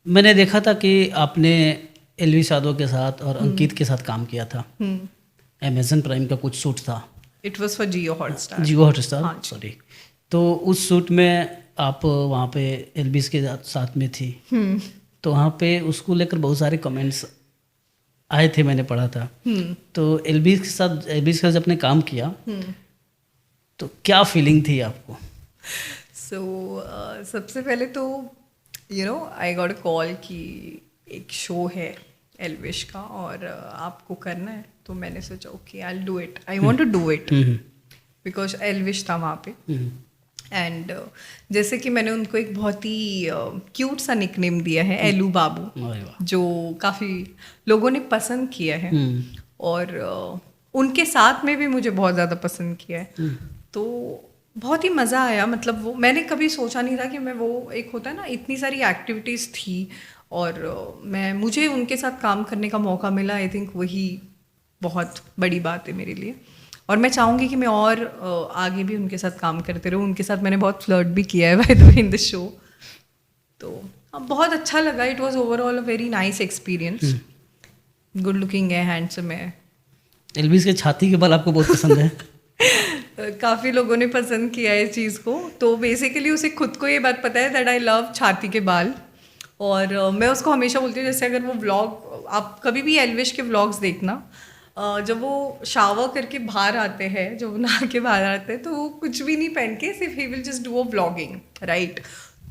मैंने देखा था कि आपने एलविश यादव के साथ और अंकित के साथ काम किया था। अमेजन प्राइम का कुछ शूट था। It was for Jio Hotstar. Jio Hotstar, sorry. तो उस शूट में आप वहाँ पे एलविश के साथ में थी। तो वहाँ पे उसको लेकर बहुत सारे कमेंट्स आए थे, मैंने पढ़ा था। तो एलविश के साथ जब आपने काम किया तो क्या फीलिंग थी आपको? सबसे पहले तो आई गॉट अ कॉल कि एक शो है एलविश का और आपको करना है। तो मैंने सोचा okay I will do it, I want to do it because Elvish था वहाँ पे। एंड जैसे कि मैंने उनको एक बहुत ही क्यूट सा निकनेम दिया है, एलू बाबू, जो काफ़ी लोगों ने पसंद किया है और उनके साथ में भी मुझे बहुत ज़्यादा पसंद किया है। तो बहुत ही मज़ा आया। मतलब वो मैंने कभी सोचा नहीं था कि मैं वो एक होता है ना, इतनी सारी एक्टिविटीज़ थी और मुझे उनके साथ काम करने का मौका मिला। आई थिंक वही बहुत बड़ी बात है मेरे लिए और मैं चाहूँगी कि मैं और आगे भी उनके साथ काम करते रहूँ। उनके साथ मैंने बहुत फ्लर्ट भी किया है by the way in the show. तो बहुत अच्छा लगा। It was overall a very nice experience. Good looking है, हैंडसम है। एलविश के छाती के बाल आपको बहुत पसंद है? काफ़ी लोगों ने पसंद किया है इस चीज़ को। तो बेसिकली उसे खुद को ये बात पता है दैट आई लव छाती के बाल। और मैं उसको हमेशा बोलती हूँ, जैसे अगर वो व्लॉग आप कभी भी एलविश के व्लॉग्स देखना, जब वो शावर करके बाहर आते हैं, जब वो नहा के बाहर आते हैं, तो वो कुछ भी नहीं पहन के सिर्फ he will just do a vlogging, right.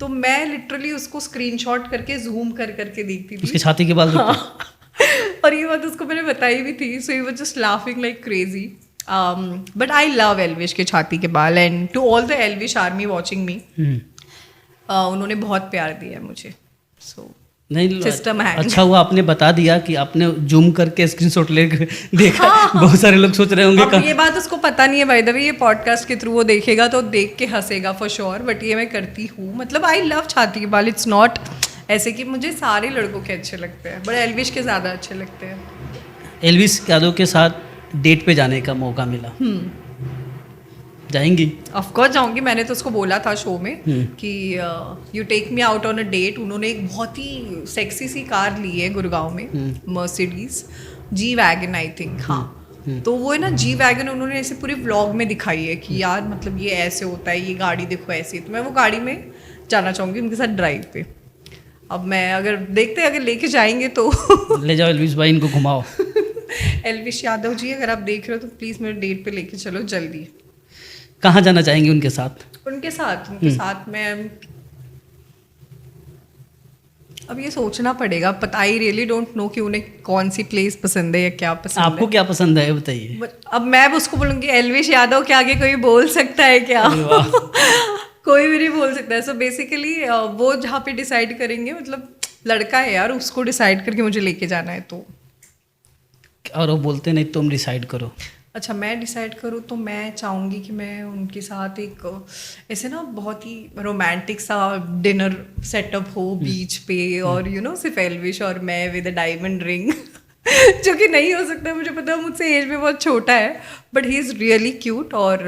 तो मैं लिटरली उसको स्क्रीनशॉट करके जूम कर करके देखती थी उसकी छाती के बाल। हाँ। और ये बात उसको मैंने बताई भी थी। So he was just laughing like crazy. But I love Elvish के छाती के बाल and to all the Elvish army watching me, उन्होंने बहुत प्यार दिया है मुझे। सो नहीं, अच्छा हुआ आपने बता दिया कि आपने जूम करके स्क्रीनशॉट ले देखा। हाँ। बहुत सारे लोग सोच रहे होंगे अब ये बात उसको पता नहीं है बाय द वे, ये पॉडकास्ट के थ्रू वो देखेगा तो देख के हंसेगा फॉर श्योर। बट ये मैं करती हूँ। मतलब आई लव छाती के बाल। इट्स नॉट ऐसे कि मुझे सारे लड़कों के अच्छे लगते हैं, बट एलविश के ज़्यादा अच्छे लगते हैं। एलविश यादव के साथ डेट पे जाने का मौका मिला, जाएंगी? ऑफ कोर्स जाऊंगी। मैंने तो उसको बोला था शो में कि you take me out on a date. उन्होंने एक बहुत ही सेक्सी सी कार ली है गुड़गांव में, Mercedes G wagon I think. हाँ, तो वो है ना जी वैगन, उन्होंने ऐसे पूरे व्लॉग में दिखाई है कि यार मतलब ये ऐसे होता है, ये गाड़ी देखो ऐसी। तो मैं वो गाड़ी में जाना चाहूँगी उनके साथ ड्राइव पे। अब मैं अगर देखते अगर लेके जाएंगे तो ले जाओ एलविश भाई, इनको घुमाओ। एलविश यादव जी, अगर आप देख रहे हो तो प्लीज़ मेरे डेट पे लेके चलो जल्दी। कहाँ जाना चाहेंगे उनके साथ? उनके साथ मैं अब ये सोचना पड़ेगा। पता आई रियली डोंट नो कि उन्हें कौन सी प्लेस पसंद है या क्या पसंद आपको है। क्या पसंद है बताइए। अब मैं उसको बोलूँगी एलविश यादव के आगे कोई बोल सकता है क्या? कोई भी नहीं बोल सकता है। सो बेसिकली वो जहाँ पे डिसाइड करेंगे, मतलब लड़का है यार, उसको डिसाइड करके मुझे लेके जाना है। तो और वो बोलते नहीं तुम डिसाइड करो। अच्छा, मैं डिसाइड करूँ तो मैं चाहूँगी कि मैं उनके साथ एक ऐसे ना बहुत ही रोमांटिक सा डिनर सेटअप हो बीच पे, और सिर्फ एलविश और मैं विद अ डायमंड रिंग जो कि नहीं हो सकता, मुझे पता है मुझसे एज में बहुत छोटा है, but he is really cute. और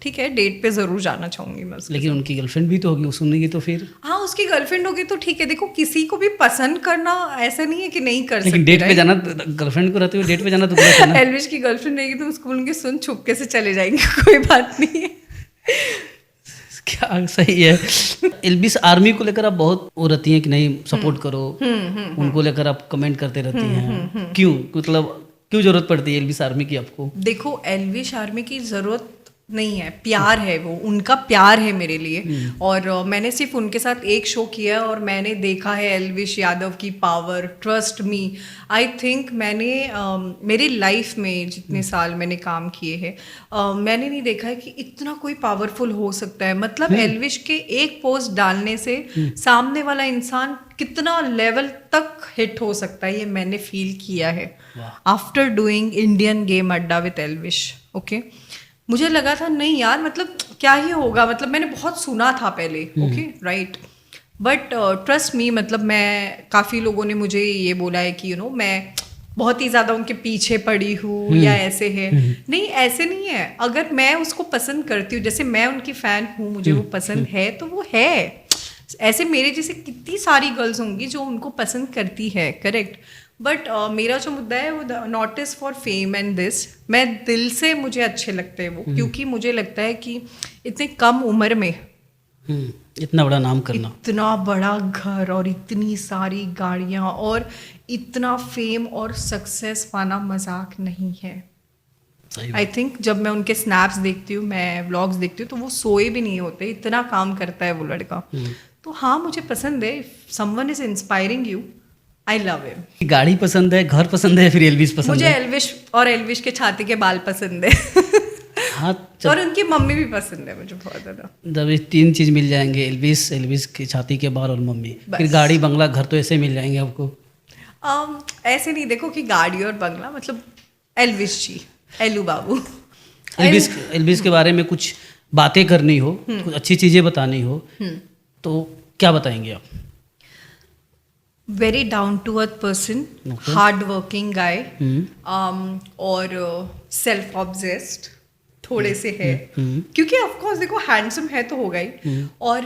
ठीक है, डेट पे ज़रूर जाना चाहूँगी मैं। लेकिन उनकी गर्लफ्रेंड भी तो होगी, सुनेगी तो फिर? हाँ, उसकी गर्लफ्रेंड होगी तो ठीक है। देखो, किसी को भी पसंद करना ऐसा नहीं है कि नहीं कर सकते। लेकिन डेट पे जाना, गर्लफ्रेंड को रहते हुए डेट पे जाना तो गलत है ना। एलविश की गर्लफ्रेंड रहेगी तो उसको बोलूँगी सुन, छुपके से चले जाएंगे, कोई बात नहीं है। क्या सही है। एलविश आर्मी को लेकर आप बहुत वो रहती हैं कि नहीं सपोर्ट करो, उनको लेकर आप कमेंट करते रहती हैं। क्यों, मतलब क्यों जरूरत पड़ती है एलविश आर्मी की आपको? देखो, एलविश आर्मी की जरूरत नहीं है, प्यार है। वो उनका प्यार है मेरे लिए। और मैंने सिर्फ उनके साथ एक शो किया और मैंने देखा है एलविश यादव की power. Trust me, I think मैंने मेरी लाइफ में जितने साल मैंने काम किए हैं, मैंने नहीं देखा है कि इतना कोई पावरफुल हो सकता है। मतलब एलविश के एक पोस्ट डालने से सामने वाला इंसान कितना लेवल तक हिट हो सकता है, ये मैंने फील किया है आफ्टर डूइंग इंडियन गेम अड्डा विद एलविश। ओके, मुझे लगा था नहीं यार, मतलब क्या ही होगा, मतलब मैंने बहुत सुना था पहले। Okay, right, but trust me, मतलब मैं काफ़ी लोगों ने मुझे ये बोला है कि मैं बहुत ही ज़्यादा उनके पीछे पड़ी हूँ या ऐसे है। नहीं, ऐसे नहीं है। अगर मैं उसको पसंद करती हूँ, जैसे मैं उनकी फ़ैन हूँ, मुझे वो पसंद है तो वो है। ऐसे मेरे जैसे कितनी सारी गर्ल्स होंगी जो उनको पसंद करती है, करेक्ट, बट मेरा जो मुद्दा है वो not is for fame and this, मैं दिल से मुझे अच्छे लगते हैं वो, क्योंकि मुझे लगता है कि इतने कम उम्र में इतना बड़ा नाम करना, इतना बड़ा घर और इतनी सारी गाड़ियाँ और इतना फेम और सक्सेस पाना मजाक नहीं है। आई थिंक जब मैं उनके स्नैप्स देखती हूँ, मैं व्लॉग्स देखती हूँ, तो वो सोए भी नहीं होते, इतना काम करता है वो लड़का। तो हाँ, मुझे पसंद है, someone is inspiring you, I love him. गाड़ी पसंद है, घर पसंद है, फिर एल्विस पसंद मुझे है? एल्विश और एल्विश के छाती के बाल पसंद है। हाँ, और उनकी मम्मी भी पसंद है मुझे बहुत ज़्यादा। जब ये 3 चीज़ मिल जाएंगे, एल्विस की छाती के बाल और मम्मी, फिर गाड़ी बंगला घर तो ऐसे मिल जाएंगे आपको। ऐसे नहीं देखो कि गाड़ी और बंगला, मतलब एल्विश जी, एलू बाबू। एल्विस के बारे में कुछ बातें करनी हो, कुछ अच्छी चीज़ें बतानी हो, तो क्या बताएंगे आप? Very down to earth person, hard working guy, और सेल्फ ऑब्सेस्ड थोड़े से है, क्योंकि ऑफ कोर्स देखो हैंडसम है तो होगा ही, और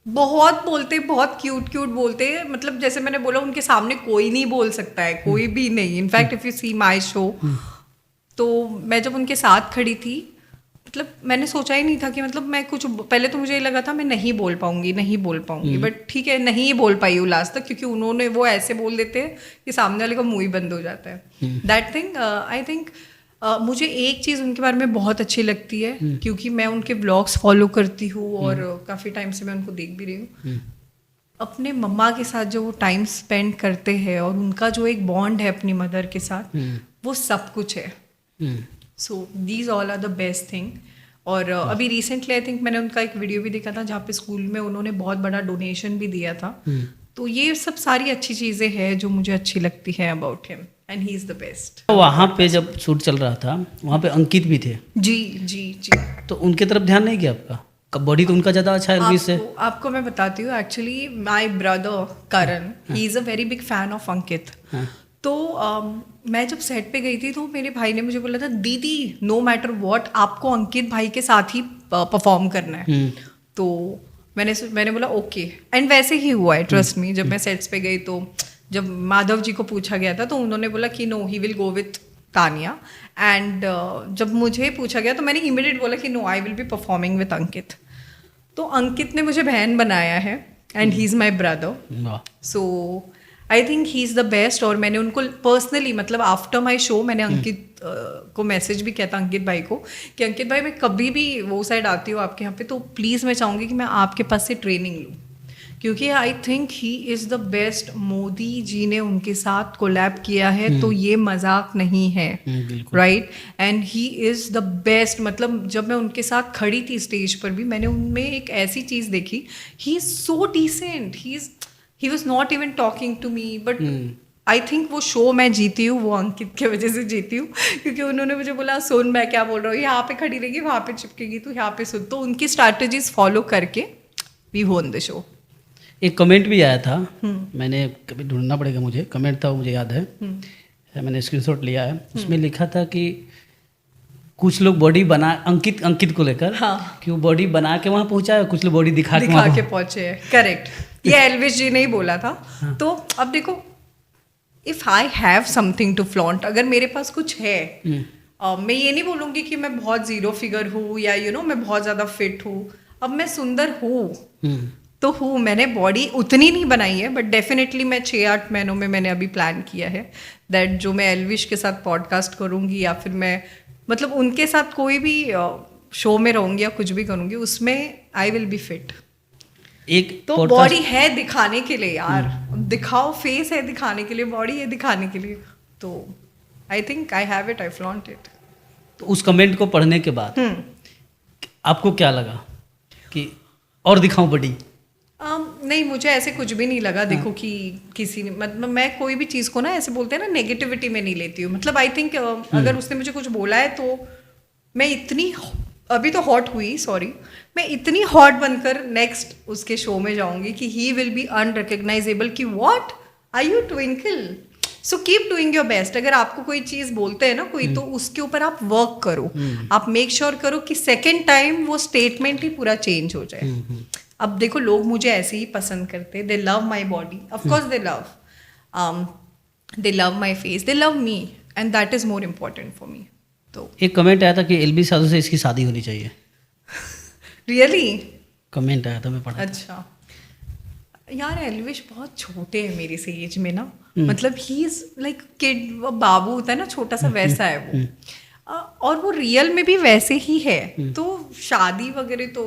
बहुत बोलते, बहुत क्यूट बोलते, मतलब जैसे मैंने बोला उनके सामने कोई नहीं बोल सकता है, कोई भी नहीं। In fact if you see my show, तो मैं जब उनके साथ खड़ी थी, मतलब मैंने सोचा ही नहीं था कि, मतलब मैं कुछ, पहले तो मुझे लगा था मैं नहीं बोल पाऊंगी, बट ठीक है, नहीं ही बोल पाई हूँ लास्ट तक, क्योंकि उन्होंने वो ऐसे बोल देते हैं कि सामने वाले का मुंह ही बंद हो जाता है। दैट थिंग आई थिंक मुझे एक चीज़ उनके बारे में बहुत अच्छी लगती है, क्योंकि मैं उनके व्लॉग्स फॉलो करती हूँ और काफ़ी टाइम से मैं उनको देख भी रही हूँ। अपने मम्मा के साथ जो वो टाइम स्पेंड करते हैं और उनका जो एक बॉन्ड है अपनी मदर के साथ, वो सब कुछ है। So these all are the best thing. और अभी रिसेंटली आई थिंक मैंने उनका एक वीडियो भी देखा था, जहाँ पे स्कूल में उन्होंने बहुत बड़ा डोनेशन भी दिया था। तो ये सब सारी अच्छी चीज़ें हैं जो मुझे अच्छी लगती है about him, and he is the best. वहाँ पे जब शूट चल रहा था, वहाँ पे अंकित भी थे। जी जी जी। तो उनके तरफ ध्यान नहीं किया आपका? बॉडी तो उनका ज़्यादा अच्छा है एल्विस से। आपको मैं बताती हूँ, actually my brother Karan, he is a very big fan of Ankit. तो मैं जब सेट पे गई थी, तो मेरे भाई ने मुझे बोला था, दीदी नो मैटर व्हाट, आपको अंकित भाई के साथ ही परफॉर्म करना है। तो मैंने बोला ओके, एंड वैसे ही हुआ है, ट्रस्ट मी। जब मैं सेट्स पे गई, तो जब माधव जी को पूछा गया था, तो उन्होंने बोला कि no, he will go with Tania. And जब मुझे पूछा गया, तो मैंने इमीडिएट बोला कि no, I will be performing with Ankit. तो अंकित ने मुझे बहन बनाया है, and he is my brother. So I think he is the best. और मैंने उनको पर्सनली, मतलब आफ्टर माई शो, मैंने अंकित को मैसेज भी किया था, अंकित भाई को, कि अंकित भाई मैं कभी भी वो साइड आती हूँ आपके यहाँ पे, तो प्लीज़ मैं चाहूँगी कि मैं आपके पास से ट्रेनिंग लूँ, क्योंकि I think he is the best. Modi ji ने उनके साथ कोलैब किया है, तो ये मजाक नहीं है, right? And he is the best. मतलब जब मैं उनके साथ खड़ी थी स्टेज पर भी, मैंने उनमें एक ऐसी चीज़ देखी, he is so decent, he was not even talking to me, but I think वो शो मैं जीती हूँ, वो अंकित की वजह से जीती हूँ, क्योंकि उन्होंने मुझे बोला, सुन मैं क्या बोल रहा हूँ, यहाँ पे खड़ी रहेगी, वहाँ पे चिपकेगी, तो यहाँ पे सुन। तो उनकी स्ट्रैटेजीज फॉलो करके वी वोन द शो। एक कमेंट भी आया था, मैंने कभी ढूंढना पड़ेगा मुझे, कमेंट था वो मुझे याद है, मैंने स्क्रीनशॉट लिया है। उसमें लिखा था कि कुछ लोग बॉडी बना, अंकित को लेकर, हाँ, कि वो बॉडी बना के वहाँ पहुँचा है, कुछ लोग बॉडी दिखा के पहुँचे हैं। करेक्ट, ये एल्विश जी ने ही बोला था। हाँ। तो अब देखो, if I have something to flaunt, अगर मेरे पास कुछ है, मैं ये नहीं बोलूँगी कि मैं बहुत जीरो फिगर हूँ या मैं बहुत ज़्यादा फिट हूँ। अब मैं सुंदर हूँ तो हूँ, मैंने बॉडी उतनी नहीं बनाई है, बट डेफिनेटली मैं 6-8 महीनों में मैंने अभी प्लान किया है दैट जो मैं एल्विश के साथ पॉडकास्ट करूँगी, या फिर मैं मतलब उनके साथ कोई भी शो में रहूँगी या कुछ भी करूँगी, उसमें आई विल बी फिट। एक तो बॉडी है दिखाने के लिए यार, दिखाओ, फेस है दिखाने के लिए, बॉडी है दिखाने के लिए, तो I think I have it, I flaunt it. तो उस कमेंट को पढ़ने के बाद आपको क्या लगा कि और दिखाऊं बॉडी? नहीं, मुझे ऐसे कुछ भी नहीं लगा। देखो कि किसी ने, मतलब मैं कोई भी चीज़ को ना, ऐसे बोलते हैं ना, नेगेटिविटी में नहीं लेती हूँ। मतलब आई थिंक अगर उसने मुझे कुछ बोला है, तो मैं इतनी, अभी तो हॉट हुई, सॉरी, मैं इतनी हॉट बनकर नेक्स्ट उसके शो में जाऊंगी कि ही विल बी अनरिकग्नाइजेबल, कि what are you Twinkle. So keep doing your best. अगर आपको कोई चीज़ बोलते हैं ना कोई, तो उसके ऊपर आप वर्क करो, आप मेक श्योर करो कि सेकेंड टाइम वो स्टेटमेंट ही पूरा चेंज हो जाए। अब देखो लोग मुझे ऐसे ही पसंद करते, दे love my body, of course they love my face, they love me, and that is more important for me. तो एक कमेंट आया था कि एलबी साधु से इसकी शादी होनी चाहिए। रियली? कमेंट आया था, मैं पढ़ा था। अच्छा यार, एल्विश बहुत छोटे हैं मेरे से एज में ना, मतलब ही इज लाइक किड, बाबू होता है ना छोटा सा, वैसा है वो। और वो रियल में भी वैसे ही है। तो शादी वगैरह तो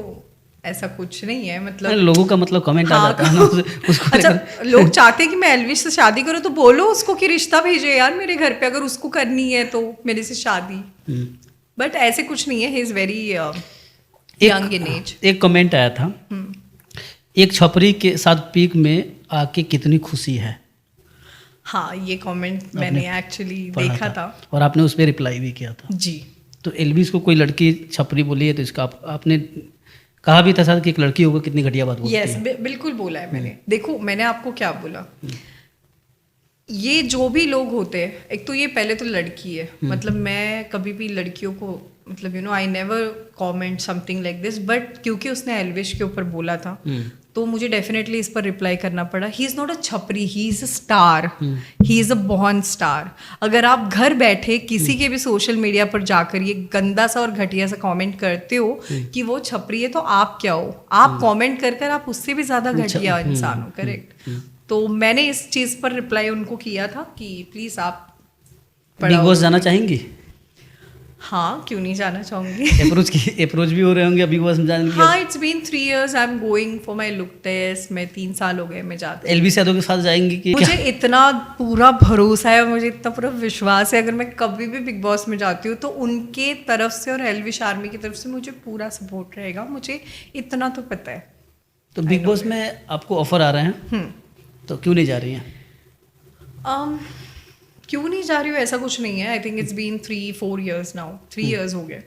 ऐसा कुछ नहीं है, मतलब लोगों का मतलब कमेंट आ जाता है ना उसको। अच्छा, लोग चाहते हैं कि मैं एल्विश से शादी करूं, तो बोलो उसको कि रिश्ता भेजे यार मेरे घर पे, अगर उसको करनी है तो मेरे से शादी। बट ऐसे कुछ नहीं है, he is very young in age. एक कमेंट आया था, एक छपरी के साथ पीक में आके कितनी खुशी है। हाँ, ये कमेंट मैंने एक्चुअली देखा था और आपने उस पर रिप्लाई भी किया था जी। तो एलबीस को कोई लड़की छपरी बोली है तो इसका आपने कहा भी था कि एक लड़की होगा कितनी घटिया बात बोलती है। यस, बिल्कुल बोला है मैंने। देखो मैंने आपको क्या बोला, ये जो भी लोग होते हैं, एक तो ये पहले तो लड़की है, मतलब मैं कभी भी लड़कियों को, मतलब you know, I never comment something like this, but क्योंकि उसने एल्विश के ऊपर बोला था तो मुझे डेफिनेटली इस पर रिप्लाई करना पड़ा। ही इज़ नॉट अ छपरी, ही is a star, he is a born star. अगर आप घर बैठे किसी के भी सोशल मीडिया पर जाकर ये गंदा सा और घटिया सा कमेंट करते हो कि वो छपरी है, तो आप क्या हो? आप कमेंट कर आप उससे भी ज़्यादा घटिया इंसान हो, करेक्ट? तो मैंने इस चीज़ पर रिप्लाई उनको किया था कि प्लीज़ आप बिग बॉस जाना चाहेंगी? हाँ, क्यों नहीं जाना चाहूँगी। अप्रोच भी हो रहे होंगे बिग बॉस में जाने के लिए? हाँ, it's been 3 years I am going for my look test. मैं 3 साल हो गए मैं जाती। एलबी यादव के साथ जाएंगी कि मुझे इतना पूरा भरोसा है, मुझे इतना पूरा विश्वास है, अगर मैं कभी भी बिग बॉस में जाती हूँ तो उनके तरफ से और एल्विश आर्मी की तरफ से मुझे पूरा सपोर्ट रहेगा, मुझे इतना तो पता है। तो बिग बॉस में आपको ऑफर आ रहे हैं तो क्यों नहीं जा रही हैं? क्यों नहीं जा रही हूँ ऐसा कुछ नहीं है। I think it's been 3-4 years now, 3 years हो गए।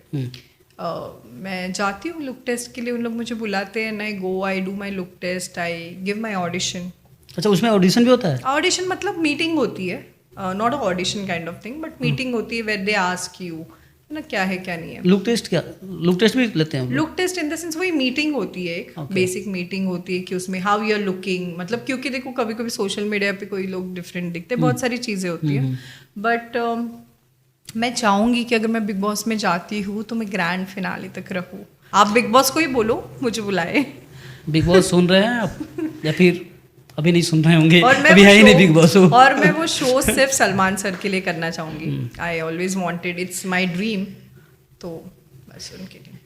मैं जाती हूँ लुक टेस्ट के लिए, उन लोग मुझे बुलाते हैं, I go, I do my look test, I give my audition. अच्छा, उसमें ऑडिशन भी होता है? ऑडिशन मतलब मीटिंग होती है, not a audition kind of thing, but meeting होती है वेयर दे आस्क यू ना क्या है क्या नहीं है। लुक टेस्ट क्या? लुक टेस्ट भी लेते हैं? Look test in the sense वही मीटिंग होती है, एक बेसिक मीटिंग होती है कि उसमें हाउ यू आर लुकिंग, मतलब क्योंकि देखो कभी कभी सोशल मीडिया पे कोई लोग डिफरेंट दिखते हैं, बहुत सारी चीज़ें होती है। बट मैं चाहूँगी कि अगर मैं बिग बॉस में जाती हूँ तो मैं ग्रैंड फिनाले तक रहूँ। आप बिग बॉस को ही बोलो मुझे बुलाए। बिग बॉस सुन रहे हैं आप या फिर अभी नहीं सुन रहे होंगे? और मैं अभी है ही नहीं बिग बॉस। और मैं वो शो सिर्फ सलमान सर के लिए करना चाहूँगी। I always wanted, it's my dream, तो बस उनके लिए।